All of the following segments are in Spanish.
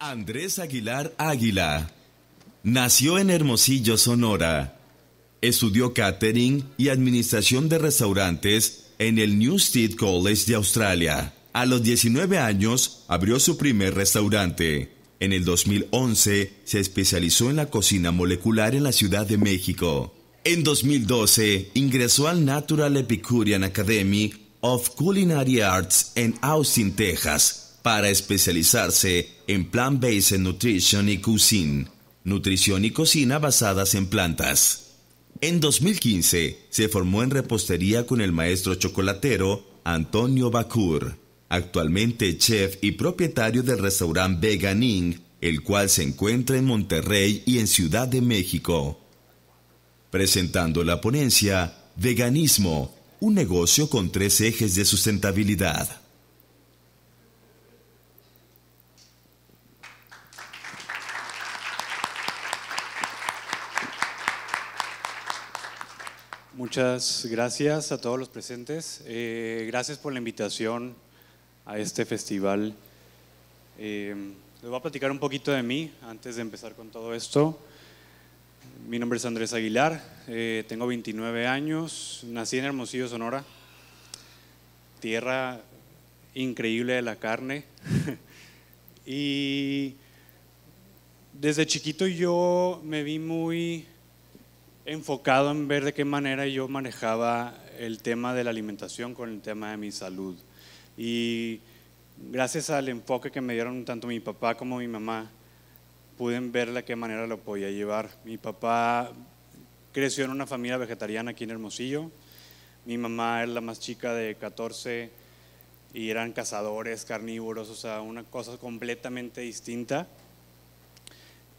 Andrés Aguilar Águila nació en Hermosillo, Sonora. Estudió catering y administración de restaurantes en el Newstead College de Australia. A los 19 años abrió su primer restaurante. En el 2011 se especializó en la cocina molecular en la Ciudad de México. En 2012 ingresó al Natural Epicurean Academy of Culinary Arts en Austin, Texas, para especializarse en Plant-Based Nutrition y Cuisine, nutrición y cocina basadas en plantas. En 2015 se formó en repostería con el maestro chocolatero Antonio Bacur, actualmente chef y propietario del restaurante Vegan Inc., el cual se encuentra en Monterrey y en Ciudad de México. Presentando la ponencia Veganismo, un negocio con 3 ejes de sustentabilidad. Muchas gracias a todos los presentes. Gracias por la invitación a este festival. Les voy a platicar un poquito de mí antes de empezar con todo esto. Mi nombre es Andrés Aguilar, tengo 29 años, nací en Hermosillo, Sonora, tierra increíble de la carne. Y desde chiquito yo me vi muy enfocado en ver de qué manera yo manejaba el tema de la alimentación con el tema de mi salud. Y gracias al enfoque que me dieron tanto mi papá como mi mamá, pude ver de qué manera lo podía llevar. Mi papá creció en una familia vegetariana aquí en Hermosillo. Mi mamá era la más chica de 14 y eran cazadores, carnívoros, o sea, una cosa completamente distinta.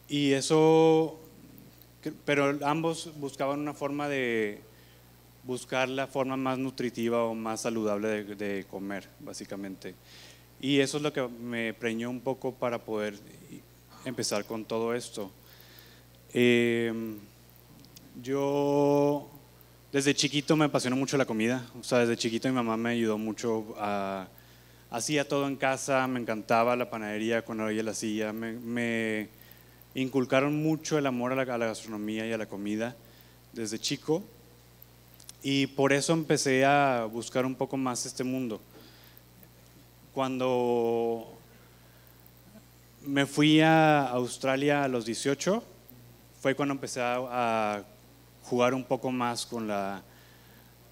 Y eso, pero ambos buscaban una forma de buscar la forma más nutritiva o más saludable de comer, básicamente. Y eso es lo que me preñó un poco para poder empezar con todo esto. Yo desde chiquito me apasionó mucho la comida, o sea, desde chiquito mi mamá me ayudó mucho hacía todo en casa, me encantaba la panadería cuando ella la hacía, me inculcaron mucho el amor a la gastronomía y a la comida desde chico, y por eso empecé a buscar un poco más este mundo. Cuando me fui a Australia a los 18, fue cuando empecé a jugar un poco más con la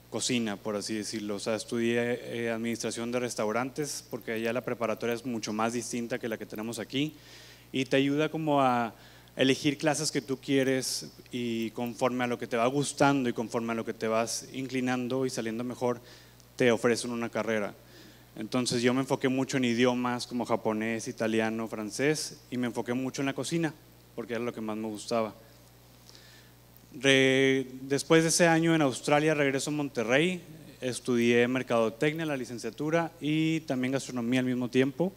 cocina, por así decirlo. O sea, estudié administración de restaurantes porque allá la preparatoria es mucho más distinta que la que tenemos aquí y te ayuda como a elegir clases que tú quieres, y conforme a lo que te va gustando y conforme a lo que te vas inclinando y saliendo mejor, te ofrecen una carrera. Entonces yo me enfoqué mucho en idiomas como japonés, italiano, francés, y me enfoqué mucho en la cocina porque era lo que más me gustaba. Después de ese año en Australia regreso a Monterrey, estudié mercadotecnia, la licenciatura, y también gastronomía al mismo tiempo.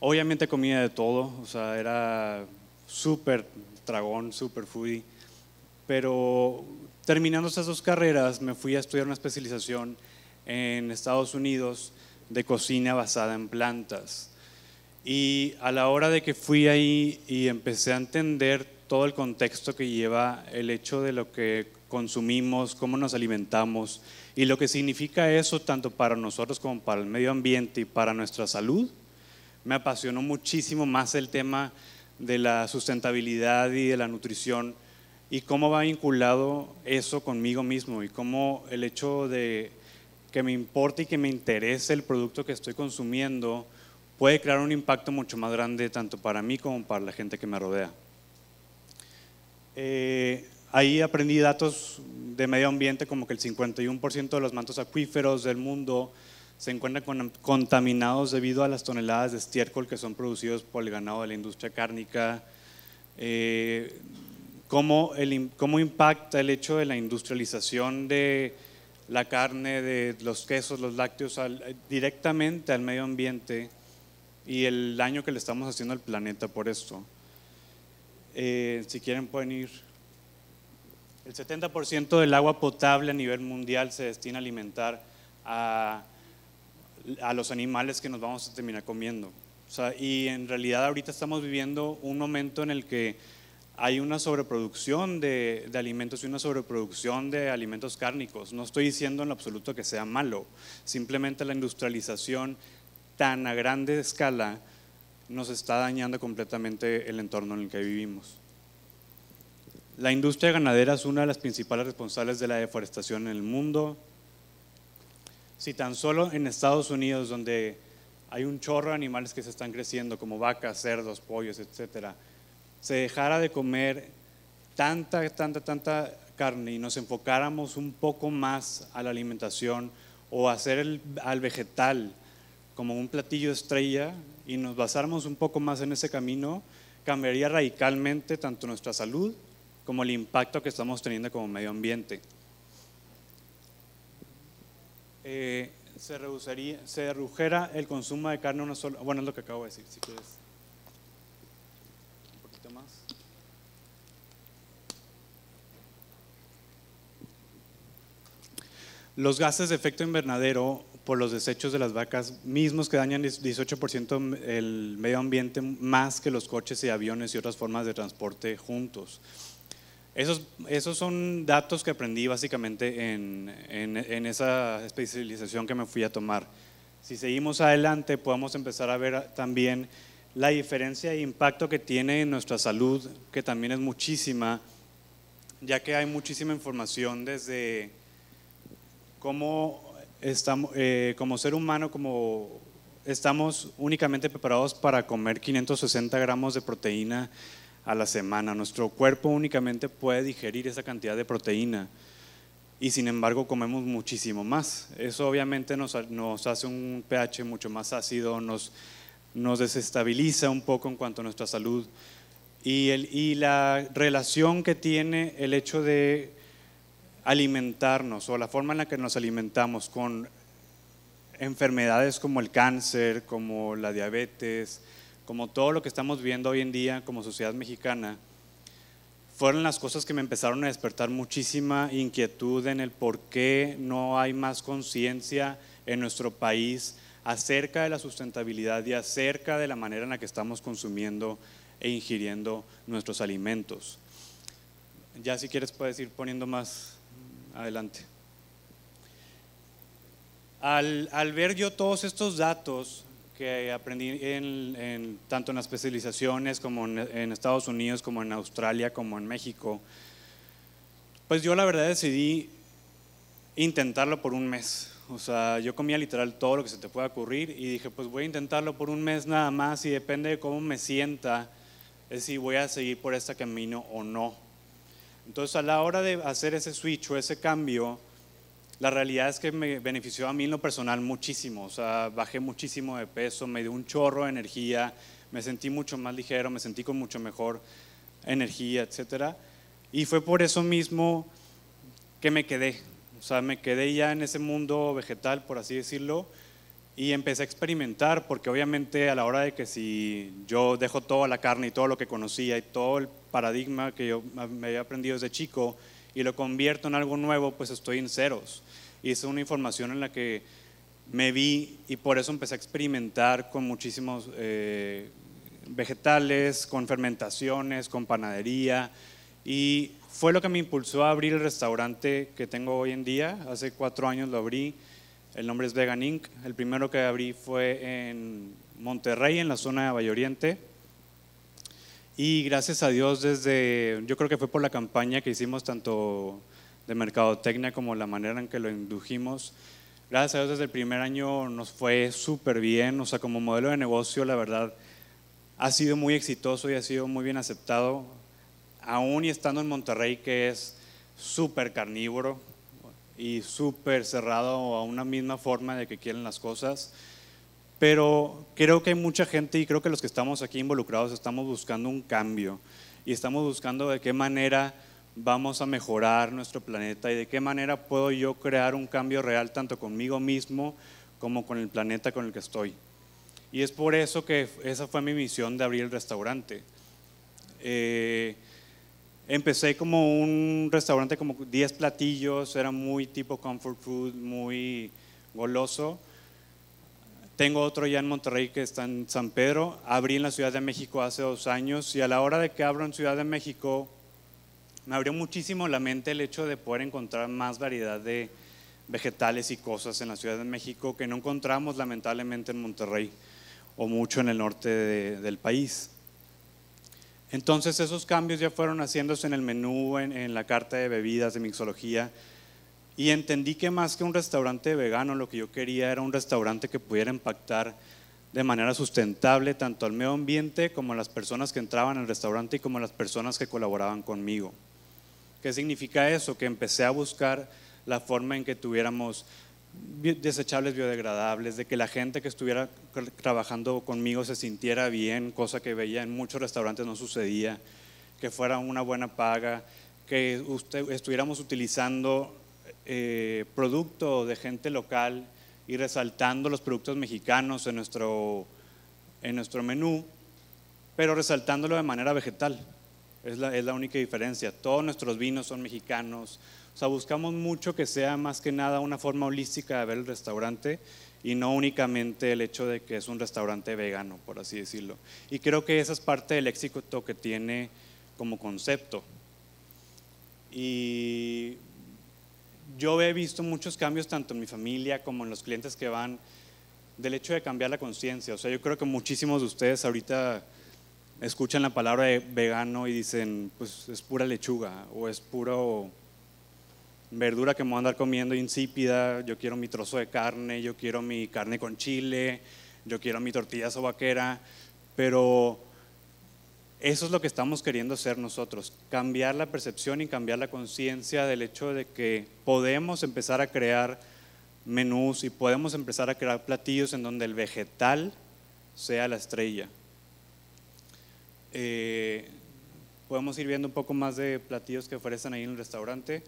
Obviamente comía de todo, o sea, era súper tragón, súper foodie, pero terminando estas 2 carreras me fui a estudiar una especialización en Estados Unidos de cocina basada en plantas. Y a la hora de que fui ahí y empecé a entender todo el contexto que lleva el hecho de lo que consumimos, cómo nos alimentamos y lo que significa eso tanto para nosotros como para el medio ambiente y para nuestra salud, me apasionó muchísimo más el tema de la sustentabilidad y de la nutrición, y cómo va vinculado eso conmigo mismo, y cómo el hecho de que me importe y que me interese el producto que estoy consumiendo puede crear un impacto mucho más grande tanto para mí como para la gente que me rodea. Ahí aprendí datos de medio ambiente como que el 51% de los mantos acuíferos del mundo se encuentran contaminados debido a las toneladas de estiércol que son producidos por el ganado de la industria cárnica. Cómo impacta el hecho de la industrialización de la carne, de los quesos, los lácteos, directamente al medio ambiente, y el daño que le estamos haciendo al planeta por esto. Si quieren pueden ir. El 70% del agua potable a nivel mundial se destina a alimentar a los animales que nos vamos a terminar comiendo. O sea, y en realidad ahorita estamos viviendo un momento en el que hay una sobreproducción de alimentos y una sobreproducción de alimentos cárnicos. No estoy diciendo en lo absoluto que sea malo, simplemente la industrialización tan a grande escala nos está dañando completamente el entorno en el que vivimos. La industria ganadera es una de las principales responsables de la deforestación en el mundo. Si tan solo en Estados Unidos, donde hay un chorro de animales que se están creciendo, como vacas, cerdos, pollos, etcétera, se dejara de comer tanta carne y nos enfocáramos un poco más a la alimentación o hacer al vegetal como un platillo estrella y nos basáramos un poco más en ese camino, cambiaría radicalmente tanto nuestra salud como el impacto que estamos teniendo como medio ambiente. Se redujera el consumo de carne una sola, bueno, es lo que acabo de decir, si quieres un poquito más. Los gases de efecto invernadero por los desechos de las vacas mismos que dañan 18% el medio ambiente más que los coches y aviones y otras formas de transporte juntos. Esos son datos que aprendí básicamente en esa especialización que me fui a tomar. Si seguimos adelante, podemos empezar a ver también la diferencia de impacto que tiene en nuestra salud, que también es muchísima, ya que hay muchísima información desde cómo estamos, como ser humano, como estamos únicamente preparados para comer 560 gramos de proteína a la semana. Nuestro cuerpo únicamente puede digerir esa cantidad de proteína y sin embargo comemos muchísimo más. Eso obviamente nos hace un pH mucho más ácido, nos desestabiliza un poco en cuanto a nuestra salud y la relación que tiene el hecho de alimentarnos o la forma en la que nos alimentamos con enfermedades como el cáncer, como la diabetes, como todo lo que estamos viendo hoy en día como sociedad mexicana, fueron las cosas que me empezaron a despertar muchísima inquietud en el por qué no hay más conciencia en nuestro país acerca de la sustentabilidad y acerca de la manera en la que estamos consumiendo e ingiriendo nuestros alimentos. Ya si quieres puedes ir poniendo más adelante. Al ver yo todos estos datos que aprendí tanto en las especializaciones como en Estados Unidos, como en Australia, como en México, pues yo la verdad decidí intentarlo por un mes. O sea, yo comía literal todo lo que se te pueda ocurrir y dije, pues voy a intentarlo por un mes nada más y depende de cómo me sienta, es si voy a seguir por este camino o no. Entonces a la hora de hacer ese switch o ese cambio, la realidad es que me benefició a mí en lo personal muchísimo. O sea, bajé muchísimo de peso, me dio un chorro de energía, me sentí mucho más ligero, me sentí con mucho mejor energía, etcétera. Y fue por eso mismo que me quedé. O sea, me quedé ya en ese mundo vegetal, por así decirlo, y empecé a experimentar, porque obviamente a la hora de que si yo dejo toda la carne y todo lo que conocía y todo el paradigma que yo me había aprendido desde chico y lo convierto en algo nuevo, pues estoy en ceros. Y es una información en la que me vi y por eso empecé a experimentar con muchísimos vegetales, con fermentaciones, con panadería, y fue lo que me impulsó a abrir el restaurante que tengo hoy en día. Hace 4 años lo abrí, el nombre es Vegan Inc. El primero que abrí fue en Monterrey, en la zona de Valle Oriente, y gracias a Dios yo creo que fue por la campaña que hicimos tanto de mercadotecnia como la manera en que lo indujimos. Gracias a Dios desde el primer año nos fue súper bien, o sea, como modelo de negocio la verdad ha sido muy exitoso y ha sido muy bien aceptado, aún y estando en Monterrey, que es súper carnívoro y súper cerrado a una misma forma de que quieren las cosas. Pero creo que hay mucha gente y creo que los que estamos aquí involucrados estamos buscando un cambio y estamos buscando de qué manera vamos a mejorar nuestro planeta y de qué manera puedo yo crear un cambio real tanto conmigo mismo como con el planeta con el que estoy. Y es por eso que esa fue mi misión de abrir el restaurante. Empecé como un restaurante como 10 platillos, era muy tipo comfort food, muy goloso. Tengo otro ya en Monterrey que está en San Pedro. Abrí en la Ciudad de México hace 2 años y a la hora de que abro en Ciudad de México me abrió muchísimo la mente el hecho de poder encontrar más variedad de vegetales y cosas en la Ciudad de México que no encontramos lamentablemente en Monterrey o mucho en el norte del país. Entonces esos cambios ya fueron haciéndose en el menú, en la carta de bebidas, de mixología, y entendí que más que un restaurante vegano, lo que yo quería era un restaurante que pudiera impactar de manera sustentable tanto al medio ambiente como a las personas que entraban al restaurante y como a las personas que colaboraban conmigo. ¿Qué significa eso? Que empecé a buscar la forma en que tuviéramos desechables biodegradables, de que la gente que estuviera trabajando conmigo se sintiera bien, cosa que veía en muchos restaurantes no sucedía, que fuera una buena paga, que estuviéramos utilizando producto de gente local y resaltando los productos mexicanos en nuestro menú, pero resaltándolo de manera vegetal. Es la única diferencia. Todos nuestros vinos son mexicanos. O sea, buscamos mucho que sea más que nada una forma holística de ver el restaurante y no únicamente el hecho de que es un restaurante vegano, por así decirlo. Y creo que esa es parte del éxito que tiene como concepto. Y yo he visto muchos cambios tanto en mi familia como en los clientes que van del hecho de cambiar la conciencia. O sea, yo creo que muchísimos de ustedes ahorita escuchan la palabra de vegano y dicen, pues es pura lechuga o es puro verdura que me voy a andar comiendo insípida, yo quiero mi trozo de carne, yo quiero mi carne con chile, yo quiero mi tortilla sobaquera, pero eso es lo que estamos queriendo hacer nosotros, cambiar la percepción y cambiar la conciencia del hecho de que podemos empezar a crear menús y podemos empezar a crear platillos en donde el vegetal sea la estrella. Podemos ir viendo un poco más de platillos que ofrecen ahí en el restaurante.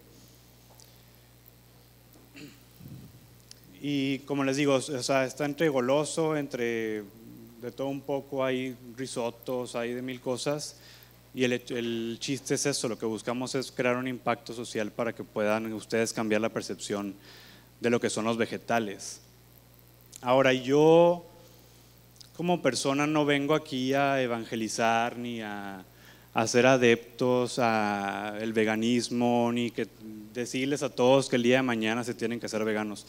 Y como les digo, o sea, está entre goloso, entre de todo un poco, hay risotos, hay de mil cosas. Y el chiste es eso, lo que buscamos es crear un impacto social para que puedan ustedes cambiar la percepción de lo que son los vegetales. Ahora, yo como persona no vengo aquí a evangelizar ni a ser adeptos al veganismo, ni que decirles a todos que el día de mañana se tienen que hacer veganos.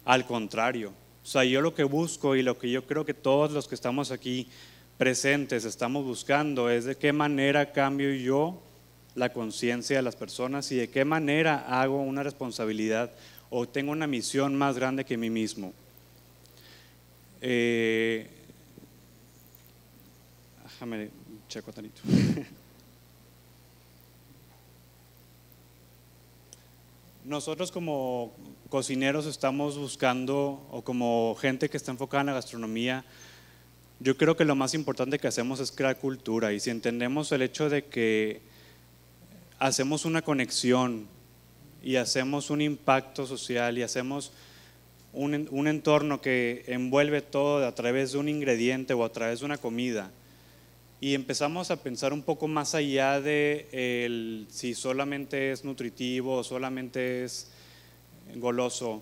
Al contrario, o sea, yo lo que busco y lo que yo creo que todos los que estamos aquí presentes estamos buscando es de qué manera cambio yo la conciencia de las personas y de qué manera hago una responsabilidad o tengo una misión más grande que mí mismo. Déjame checo tanito. Nosotros como cocineros estamos buscando, o como gente que está enfocada en la gastronomía, yo creo que lo más importante que hacemos es crear cultura. Y si entendemos el hecho de que hacemos una conexión y hacemos un impacto social y hacemos un entorno que envuelve todo a través de un ingrediente o a través de una comida, y empezamos a pensar un poco más allá de si solamente es nutritivo o solamente es goloso,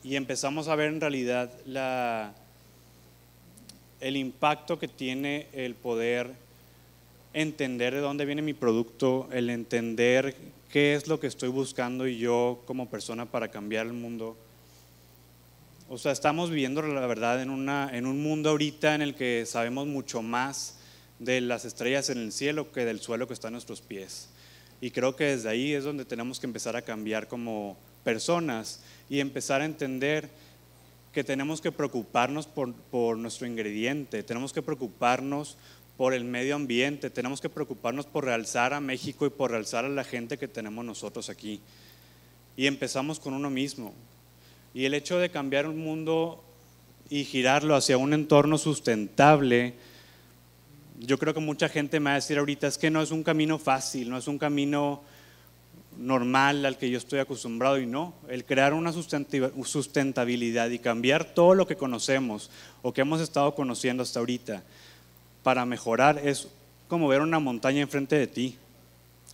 y empezamos a ver en realidad el impacto que tiene el poder entender de dónde viene mi producto, el entender qué es lo que estoy buscando y yo como persona para cambiar el mundo. O sea, estamos viviendo la verdad en un mundo ahorita en el que sabemos mucho más de las estrellas en el cielo que del suelo que está a nuestros pies. Y creo que desde ahí es donde tenemos que empezar a cambiar como personas y empezar a entender que tenemos que preocuparnos por nuestro ingrediente, tenemos que preocuparnos por el medio ambiente, tenemos que preocuparnos por realzar a México y por realzar a la gente que tenemos nosotros aquí. Y empezamos con uno mismo. Y el hecho de cambiar un mundo y girarlo hacia un entorno sustentable, yo creo que mucha gente me va a decir ahorita, es que no es un camino fácil, no es un camino normal al que yo estoy acostumbrado, y no, el crear una sustentabilidad y cambiar todo lo que conocemos o que hemos estado conociendo hasta ahorita para mejorar es como ver una montaña enfrente de ti.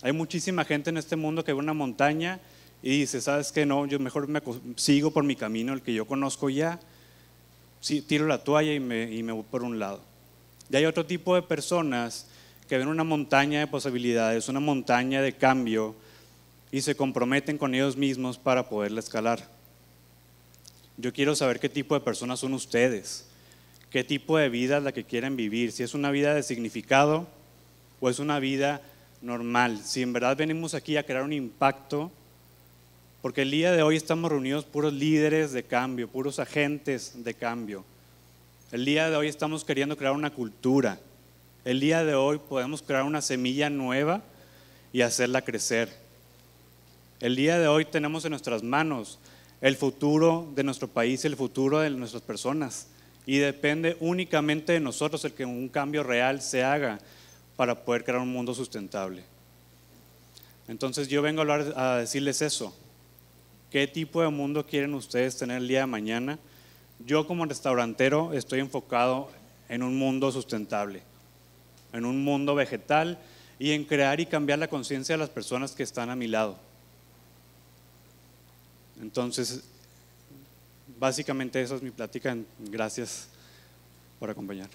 Hay muchísima gente en este mundo que ve una montaña y dice, ¿sabes qué? No, yo mejor sigo por mi camino, el que yo conozco ya. sí, tiro la toalla y me voy por un lado. Y hay otro tipo de personas que ven una montaña de posibilidades, una montaña de cambio y se comprometen con ellos mismos para poderla escalar. Yo quiero saber qué tipo de personas son ustedes, qué tipo de vida es la que quieren vivir, si es una vida de significado o es una vida normal, si en verdad venimos aquí a crear un impacto, porque el día de hoy estamos reunidos puros líderes de cambio, puros agentes de cambio. El día de hoy estamos queriendo crear una cultura. El día de hoy podemos crear una semilla nueva y hacerla crecer. El día de hoy tenemos en nuestras manos el futuro de nuestro país, el futuro de nuestras personas. Y depende únicamente de nosotros el que un cambio real se haga para poder crear un mundo sustentable. Entonces yo vengo a decirles eso. ¿Qué tipo de mundo quieren ustedes tener el día de mañana? Yo como restaurantero estoy enfocado en un mundo sustentable, en un mundo vegetal y en crear y cambiar la conciencia de las personas que están a mi lado. Entonces, básicamente esa es mi plática. Gracias por acompañar.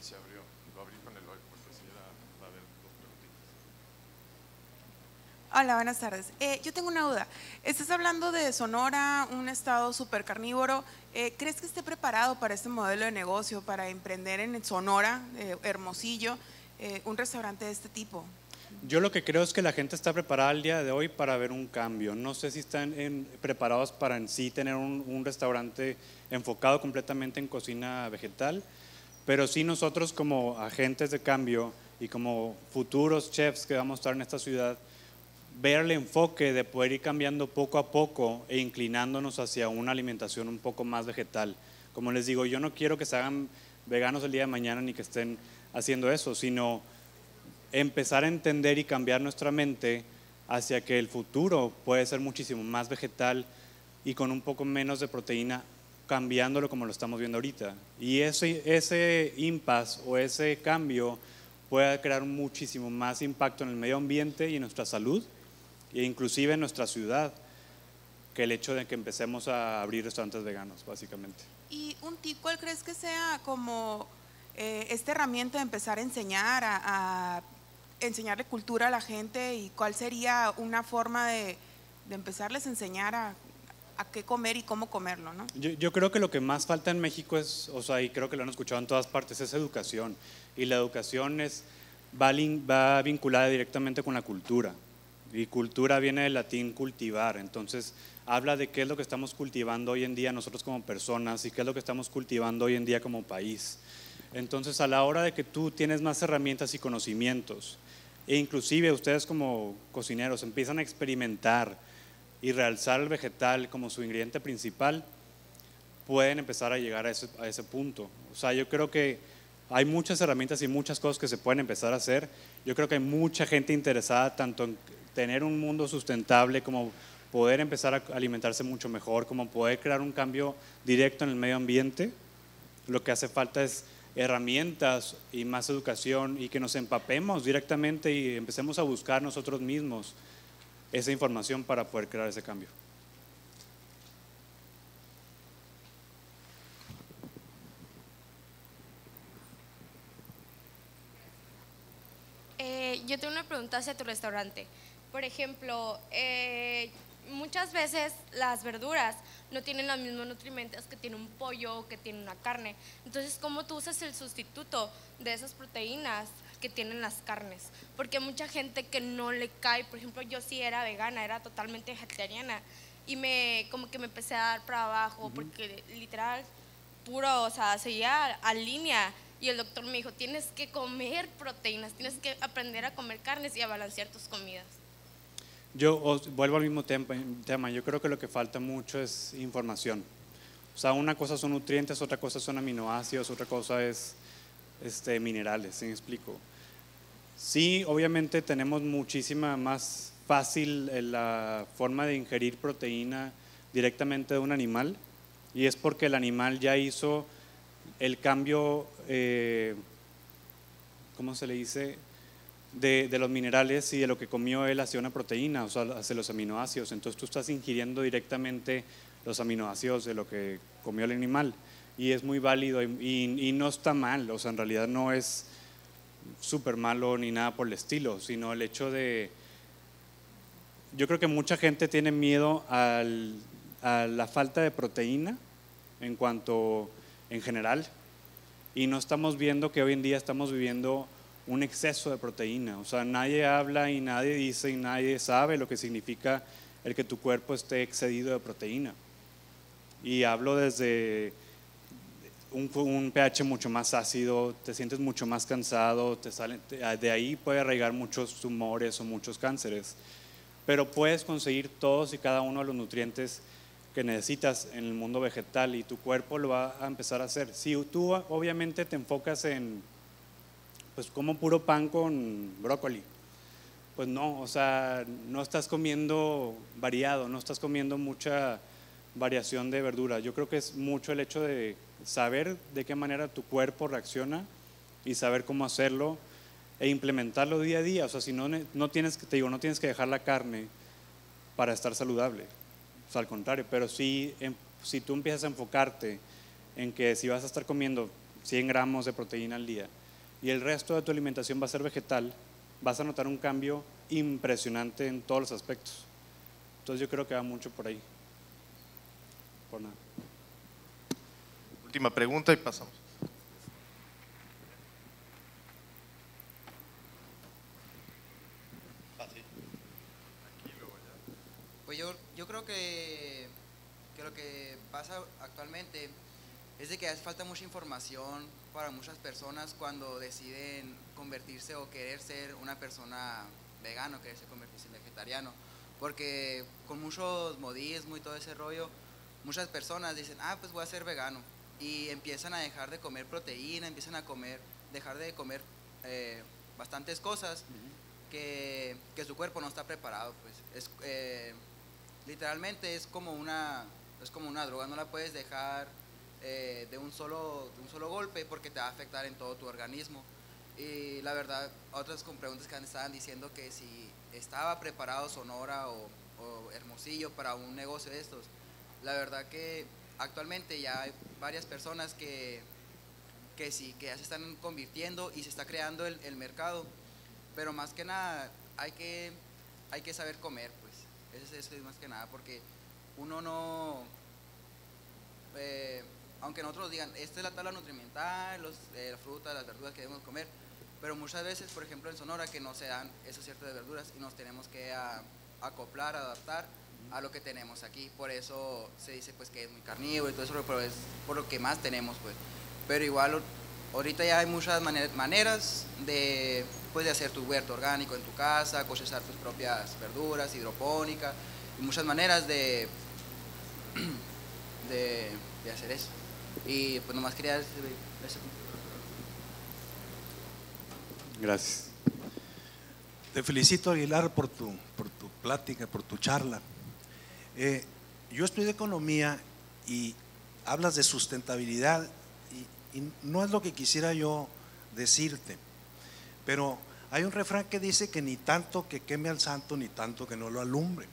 Se abrió, lo abrí con el hoy porque si era va a haber dos preguntitas. Hola, buenas tardes. Yo tengo una duda. Estás hablando de Sonora, un estado súper carnívoro. ¿Crees que esté preparado para este modelo de negocio, para emprender en Sonora, Hermosillo, un restaurante de este tipo? Yo lo que creo es que la gente está preparada el día de hoy para ver un cambio. No sé si están preparados para en sí tener un restaurante enfocado completamente en cocina vegetal, pero sí nosotros como agentes de cambio y como futuros chefs que vamos a estar en esta ciudad, ver el enfoque de poder ir cambiando poco a poco e inclinándonos hacia una alimentación un poco más vegetal. Como les digo, yo no quiero que se hagan veganos el día de mañana ni que estén haciendo eso, sino empezar a entender y cambiar nuestra mente hacia que el futuro puede ser muchísimo más vegetal y con un poco menos de proteína, cambiándolo como lo estamos viendo ahorita. Y ese impasse o ese cambio puede crear muchísimo más impacto en el medio ambiente y en nuestra salud e inclusive en nuestra ciudad que el hecho de que empecemos a abrir restaurantes veganos, básicamente. ¿Y un tip cuál crees que sea como esta herramienta de empezar a enseñar, a enseñarle cultura a la gente, y cuál sería una forma de empezarles a enseñar a qué comer y cómo comerlo, ¿no? Yo creo que lo que más falta en México es, o sea, y creo que lo han escuchado en todas partes, es educación. Y la educación va vinculada directamente con la cultura. Y cultura viene del latín cultivar. Entonces, habla de qué es lo que estamos cultivando hoy en día nosotros como personas y qué es lo que estamos cultivando hoy en día como país. Entonces, a la hora de que tú tienes más herramientas y conocimientos, e inclusive ustedes como cocineros empiezan a experimentar y realzar el vegetal como su ingrediente principal, pueden empezar a llegar a ese punto. O sea, yo creo que hay muchas herramientas y muchas cosas que se pueden empezar a hacer. Yo creo que hay mucha gente interesada tanto en tener un mundo sustentable como poder empezar a alimentarse mucho mejor, como poder crear un cambio directo en el medio ambiente. Lo que hace falta es herramientas y más educación y que nos empapemos directamente y empecemos a buscar nosotros mismos esa información para poder crear ese cambio. Yo tengo una pregunta hacia tu restaurante. Por ejemplo, muchas veces las verduras no tienen los mismos nutrientes que tiene un pollo o que tiene una carne. Entonces, ¿cómo tú usas el sustituto de esas proteínas que tienen las carnes? Porque hay mucha gente que no le cae. Por ejemplo, yo sí era vegana, era totalmente vegetariana y como que me empecé a dar para abajo porque literal puro, o sea, seguía a línea. Y el doctor me dijo, tienes que comer proteínas, tienes que aprender a comer carnes y a balancear tus comidas. Yo vuelvo al mismo tema, yo creo que lo que falta mucho es información. O sea, una cosa son nutrientes, otra cosa son aminoácidos, otra cosa es minerales, ¿sí me explico? Sí, obviamente tenemos muchísima más fácil la forma de ingerir proteína directamente de un animal, y es porque el animal ya hizo el cambio, ¿cómo se le dice? De los minerales y de lo que comió él hacia una proteína, o sea, hacia los aminoácidos. Entonces tú estás ingiriendo directamente los aminoácidos de lo que comió el animal, y es muy válido y no está mal, o sea, en realidad no es súper malo ni nada por el estilo, sino el hecho de… Yo creo que mucha gente tiene miedo a la falta de proteína en general, y no estamos viendo que hoy en día estamos viviendo un exceso de proteína. O sea, nadie habla y nadie dice y nadie sabe lo que significa el que tu cuerpo esté excedido de proteína. Y hablo desde un pH mucho más ácido, te sientes mucho más cansado, de ahí puede arraigar muchos tumores o muchos cánceres. Pero puedes conseguir todos y cada uno de los nutrientes que necesitas en el mundo vegetal, y tu cuerpo lo va a empezar a hacer. Si tú obviamente te enfocas en, pues como puro pan con brócoli, pues no, o sea, no estás comiendo variado, no estás comiendo mucha variación de verduras. Yo creo que es mucho el hecho de saber de qué manera tu cuerpo reacciona y saber cómo hacerlo e implementarlo día a día. O sea, si no tienes que, te digo, no tienes que dejar la carne para estar saludable, o sea, al contrario, pero si tú empiezas a enfocarte en que si vas a estar comiendo 100 gramos de proteína al día y el resto de tu alimentación va a ser vegetal, vas a notar un cambio impresionante en todos los aspectos. Entonces yo creo que va mucho por ahí. Por nada. Última pregunta y pasamos. Pues yo creo que lo que pasa actualmente es de que hace falta mucha información para muchas personas cuando deciden convertirse o querer ser una persona vegano, quererse convertirse en vegetariano, porque con muchos modismos y todo ese rollo, muchas personas dicen, pues voy a ser vegano, y empiezan a dejar de comer proteína, empiezan a dejar de comer bastantes cosas que su cuerpo no está preparado, pues literalmente es como una droga, no la puedes dejar de un solo golpe, porque te va a afectar en todo tu organismo. Y la verdad, otras con preguntas que estaban diciendo que si estaba preparado Sonora o Hermosillo para un negocio de estos. La verdad que actualmente ya hay varias personas que sí, que ya se están convirtiendo y se está creando el mercado, pero más que nada hay que saber comer, pues eso es más que nada, porque uno no, aunque nosotros digan, esta es la tabla nutrimental, las frutas, las verduras que debemos comer, pero muchas veces, por ejemplo en Sonora, que no se dan esos ciertos de verduras y nos tenemos que acoplar, adaptar a lo que tenemos aquí. Por eso se dice pues que es muy carnívoro y todo eso, pero es por lo que más tenemos, pues. Pero igual ahorita ya hay muchas maneras de hacer tu huerto orgánico en tu casa, cosechar tus propias verduras, hidropónica, y muchas maneras de hacer eso. Y pues nomás quería decir eso. Gracias. Te felicito, Aguilar, por tu plática, por tu charla. Yo estudié economía y hablas de sustentabilidad y no es lo que quisiera yo decirte, pero hay un refrán que dice que ni tanto que queme al santo, ni tanto que no lo alumbre.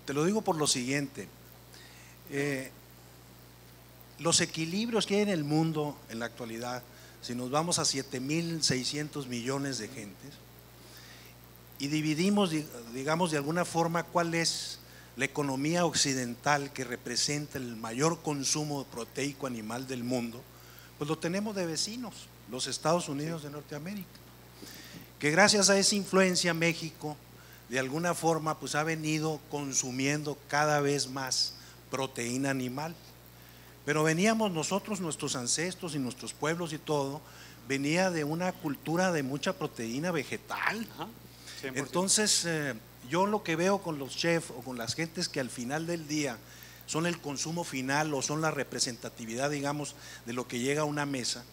Te lo digo por lo siguiente, los equilibrios que hay en el mundo en la actualidad, si nos vamos a 7.600 millones de gentes y dividimos, digamos, de alguna forma cuál es la economía occidental que representa el mayor consumo proteico animal del mundo, pues lo tenemos de vecinos, los Estados Unidos de Norteamérica, que gracias a esa influencia México de alguna forma pues ha venido consumiendo cada vez más proteína animal. Pero veníamos nosotros, nuestros ancestros y nuestros pueblos y todo, venía de una cultura de mucha proteína vegetal. Ajá, 100%. Entonces, yo lo que veo con los chefs o con las gentes que al final del día son el consumo final o son la representatividad, digamos, de lo que llega a una mesa,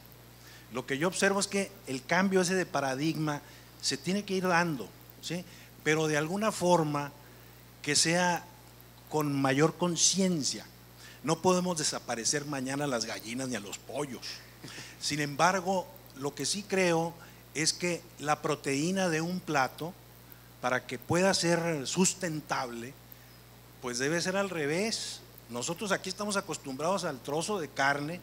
lo que yo observo es que el cambio ese de paradigma se tiene que ir dando, ¿sí? Pero de alguna forma que sea con mayor conciencia. No podemos desaparecer mañana a las gallinas ni a los pollos. Sin embargo, lo que sí creo es que la proteína de un plato, para que pueda ser sustentable, pues debe ser al revés. Nosotros aquí estamos acostumbrados al trozo de carne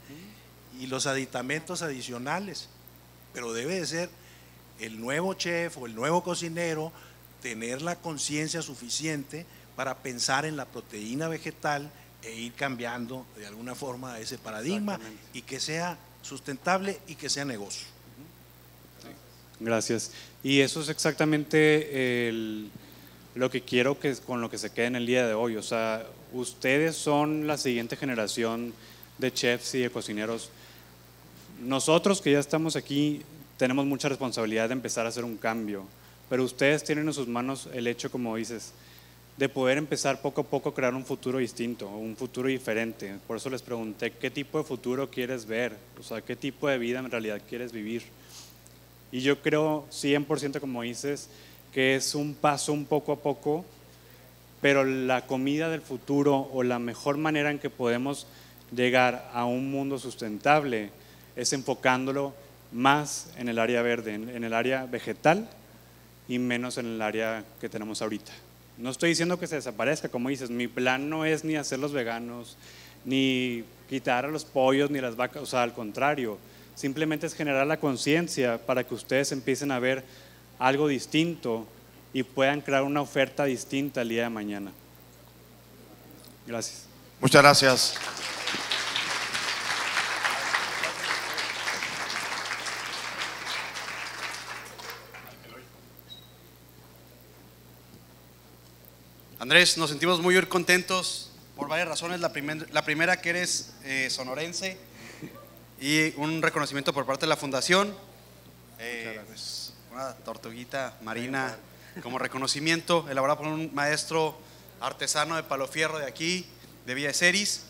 y los aditamentos adicionales, pero debe de ser el nuevo chef o el nuevo cocinero tener la conciencia suficiente para pensar en la proteína vegetal e ir cambiando de alguna forma ese paradigma y que sea sustentable y que sea negocio. Gracias. Y eso es exactamente lo que quiero que con lo que se quede en el día de hoy. O sea, ustedes son la siguiente generación de chefs y de cocineros. Nosotros que ya estamos aquí tenemos mucha responsabilidad de empezar a hacer un cambio, pero ustedes tienen en sus manos el hecho, como dices, de poder empezar poco a poco a crear un futuro distinto, un futuro diferente. Por eso les pregunté, ¿qué tipo de futuro quieres ver? O sea, ¿qué tipo de vida en realidad quieres vivir? Y yo creo 100%, como dices, que es un paso un poco a poco, pero la comida del futuro o la mejor manera en que podemos llegar a un mundo sustentable es enfocándolo más en el área verde, en el área vegetal y menos en el área que tenemos ahorita. No estoy diciendo que se desaparezca, como dices, mi plan no es ni hacerlos veganos, ni quitar a los pollos, ni las vacas, o sea, al contrario, simplemente es generar la conciencia para que ustedes empiecen a ver algo distinto y puedan crear una oferta distinta el día de mañana. Gracias. Muchas gracias. Andrés, nos sentimos muy contentos por varias razones. La primera, que eres sonorense, y un reconocimiento por parte de la fundación, pues, una tortuguita marina como reconocimiento, elaborada por un maestro artesano de palo fierro de aquí, de Villa de Ceris.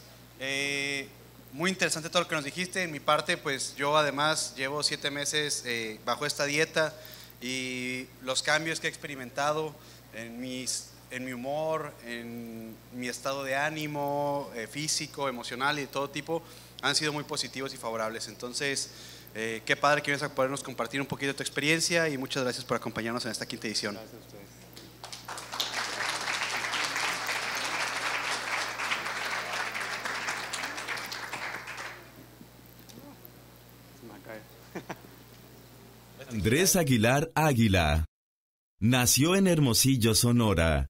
Muy interesante todo lo que nos dijiste. En mi parte, pues yo además llevo 7 meses bajo esta dieta, y los cambios que he experimentado en mi humor, en mi estado de ánimo, físico, emocional y de todo tipo, han sido muy positivos y favorables. Entonces, qué padre que vienes a podernos compartir un poquito de tu experiencia, y muchas gracias por acompañarnos en esta 5ª edición. Gracias a ustedes. Andrés Aguilar Águila nació en Hermosillo, Sonora.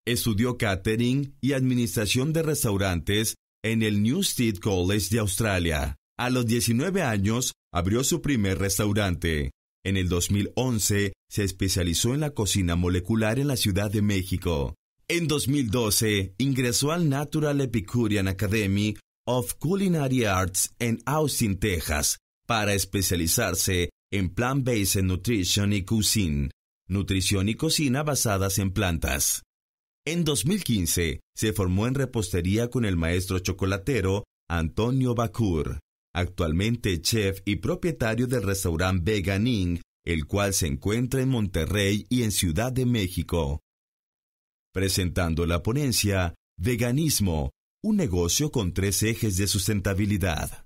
Estudió catering y administración de restaurantes en el Newstead College de Australia. A los 19 años abrió su primer restaurante. En el 2011 se especializó en la cocina molecular en la Ciudad de México. En 2012 ingresó al Natural Epicurean Academy of Culinary Arts en Austin, Texas, para especializarse en Plant-Based Nutrition y Cuisine, nutrición y cocina basadas en plantas. En 2015 se formó en repostería con el maestro chocolatero Antonio Bacur, actualmente chef y propietario del restaurante Veganin, el cual se encuentra en Monterrey y en Ciudad de México. Presentando la ponencia Veganismo, un negocio con 3 ejes de sustentabilidad.